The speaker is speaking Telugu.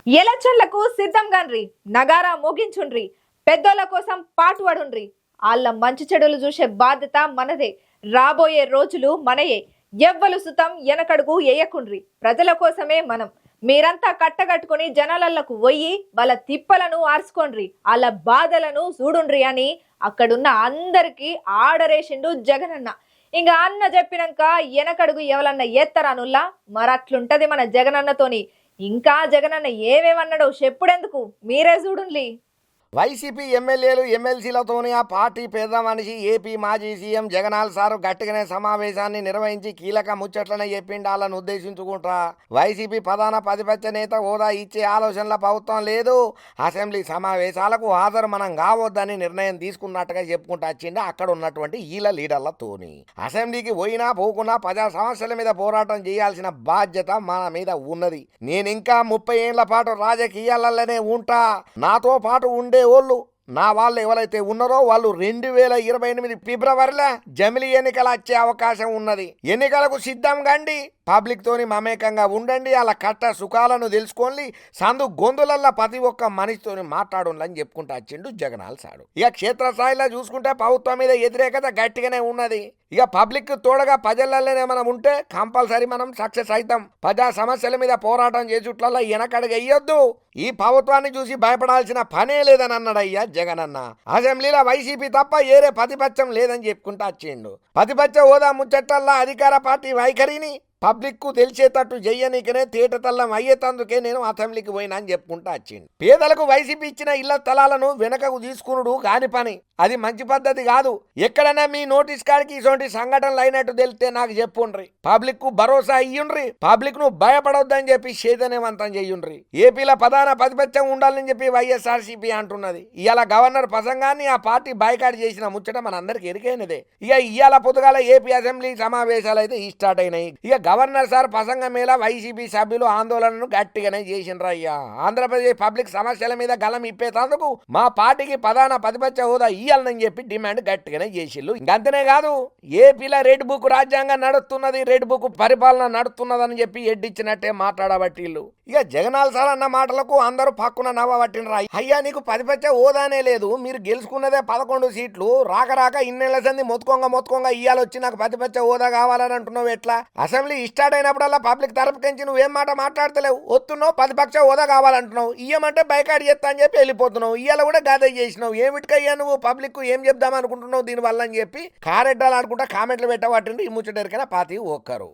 ఎలక్షన్లకు సిద్ధం గాన్రి, నగారా మోగించుండ్రి, పెద్దోళ్ళ కోసం పాటుపడుండ్రి. వాళ్ళ మంచి చెడులు చూసే బాధ్యత మనదే. రాబోయే రోజులు మనయే. ఎవ్వలు సుతం వెనకడుగు వేయకుండ్రి. ప్రజల కోసమే మనం. మీరంతా కట్టగట్టుకుని జనాలకు పోయి వాళ్ళ తిప్పలను ఆర్చుకోండ్రి, వాళ్ళ బాధలను చూడుండ్రి అని అక్కడున్న అందరికీ ఆర్డరేసిండు జగనన్న. ఇంకా అన్న చెప్పినాక వెనకడుగు ఎవరన్నా ఎత్తరానుల్లా మరట్లుంటది మన జగనన్నతోని. ఇంకా జగనన్న ఏవేమన్నాడో చెప్పుడెందుకు, మీరే చూడుండ్లి. వైసీపీ ఎమ్మెల్యేలు ఎమ్మెల్సీలతోని ఆ పార్టీ పెద్ద మనిషి ఏపీ మాజీ సీఎం జగనాల్ సారు గట్టిగానే సమావేశాన్ని నిర్వహించి కీలక ముచ్చట్లనే చెప్పిండు. వాళ్ళని ఉద్దేశించుకుంటా వైసీపీ ప్రధాన ప్రతిపక్ష నేత హోదా ఇచ్చే ఆలోచనల ప్రభుత్వం లేదు, అసెంబ్లీ సమావేశాలకు హాజరు మనం కావద్దని నిర్ణయం తీసుకున్నట్టుగా చెప్పుకుంటూ వచ్చిండు అక్కడ ఉన్నటువంటి ఈల లీడర్లతోని. అసెంబ్లీకి పోయినా పోకున్నా ప్రజా సమస్యల మీద పోరాటం చేయాల్సిన బాధ్యత మన మీద ఉన్నది. నేను ఇంకా 30 ఏళ్ల పాటు రాజకీయాలలోనే ఉంటా. నాతో పాటు ఉండే వాళ్ళు నా వాళ్ళు ఎవరైతే ఉన్నారో వాళ్ళు 2028 ఫిబ్రవరిలో జమిలీ ఎన్నికలు వచ్చే అవకాశం ఉన్నది. ఎన్నికలకు సిద్ధం కండి, పబ్లిక్ తోని మమేకంగా ఉండండి, అలా కట్ట సుఖాలను తెలుసుకోండి, సందు గొంతులల్లో ప్రతి ఒక్క మనిషితోని మాట్లాడాలని చెప్పుకుంటూ వచ్చిండు జగనాల్ సాడు. ఇక క్షేత్రస్థాయిలో చూసుకుంటే ప్రభుత్వం మీద వ్యతిరేకత గట్టిగానే ఉన్నది. ఇక పబ్లిక్ తోడగా ప్రజలలోనే మనం ఉంటే కంపల్సరీ మనం సక్సెస్ అవుతాం. ప్రజా సమస్యల మీద పోరాటం చేసేట్లలో వెనకడుగు వేయొద్దు. ఈ ప్రభుత్వాన్ని చూసి భయపడాల్సిన పనే లేదని అన్నాడయ్యా జగనన్న. అసెంబ్లీలో వైసీపీ తప్ప ఏరే ప్రతిపక్షం లేదని చెప్పుకుంటూ వచ్చిండు. ప్రతిపక్ష హోదా ముచ్చట్లల్లో అధికార పార్టీ వైఖరిని పబ్లిక్కు తెలిసేటట్టు చెయ్యనీకనే తేటతల్లం అయ్యేటందుకే నేను అసెంబ్లీకి పోయినా అని చెప్పుకుంటా వచ్చింది. పేదలకు వైసీపీ ఇచ్చిన ఇళ్ల స్థలాలను వెనకకు తీసుకునుడు కాని పని, అది మంచి పద్ధతి కాదు. ఎక్కడైనా మీ నోటీస్ కాడికి ఇటువంటి సంఘటనలు అయినట్టు తెలిస్తే నాకు చెప్పుండ్రి. పబ్లిక్ కు భరోసా ఇయ్యుండ్రి, పబ్లిక్ ను భయపడొద్దని చెప్పి చైతన్యవంతం చెయ్యుండ్రి. ఏపీలో ప్రధాన ప్రతిపక్షం ఉండాలని చెప్పి వైఎస్ఆర్సీపీ అంటున్నది. ఇవాళ గవర్నర్ ప్రసంగాన్ని ఆ పార్టీ బైకాట్ చేసిన ముచ్చట మనందరికి ఎరికైనదే. ఇక ఇవాళ పొద్దుగాల ఏపీ అసెంబ్లీ సమావేశాలు అయితే స్టార్ట్ అయినాయి. ఇక గవర్నర్ సార్ ప్రసంగం మీద వైసీపీ సభ్యులు ఆందోళనను గట్టిగానే చేసిండ్రయ్యా. ఆంధ్రప్రదేశ్ పబ్లిక్ సమస్యల మీద గలం ఇప్పేటందుకు మా పార్టీకి ప్రధాన ప్రతిపక్ష హోదా ఇయ్యాలని చెప్పి డిమాండ్ గట్టిగానే చేసిళ్ళు. ఇంకంతనే కాదు, ఏపీలో రెడ్ బుక్ రాజ్యాంగం నడుస్తున్నది, రెడ్ బుక్ పరిపాలన నడుస్తున్నదని చెప్పి ఎడ్డిచ్చినట్టే మాట్లాడబట్టిళ్ళు. ఇక జగనాల్ సార్ అన్న మాటలకు అందరూ పక్కున నవ్వబట్టినరా. అయ్యా నీకు ప్రతిపక్ష హోదానే లేదు, మీరు గెలుచుకున్నదే 11 సీట్లు, రాక ఇన్నేళ్ల సంది మొత్తుకొంగ ఇయ్యాలొచ్చి నాకు ప్రతిపక్ష హోదా కావాలని అంటున్నావు ఎట్లా? అసెంబ్లీ స్టార్ట్ అయినప్పుడల్లా పబ్లిక్ తరపుకించి నువ్వేం మాట మాట్లాడతలేవు. వస్తున్నావు ప్రతిపక్ష హోదా కావాలంటున్నావు, ఇయ్యమంటే బైకాట్ చేస్తా అని చెప్పి వెళ్ళిపోతున్నావు. ఇయ్యాల కూడా గాదే చేసినావు. ఏమిటికయ్యా నువ్వు పబ్లిక్ ఏం చెప్దాం అనుకుంటున్నావు దీనివల్ల అని చెప్పి కారెడ్డాలు అనుకుంటా కామెంట్లు పెట్టబట్టింది. ఈ ముచ్చటరికైనా పాతి ఒక్కరు.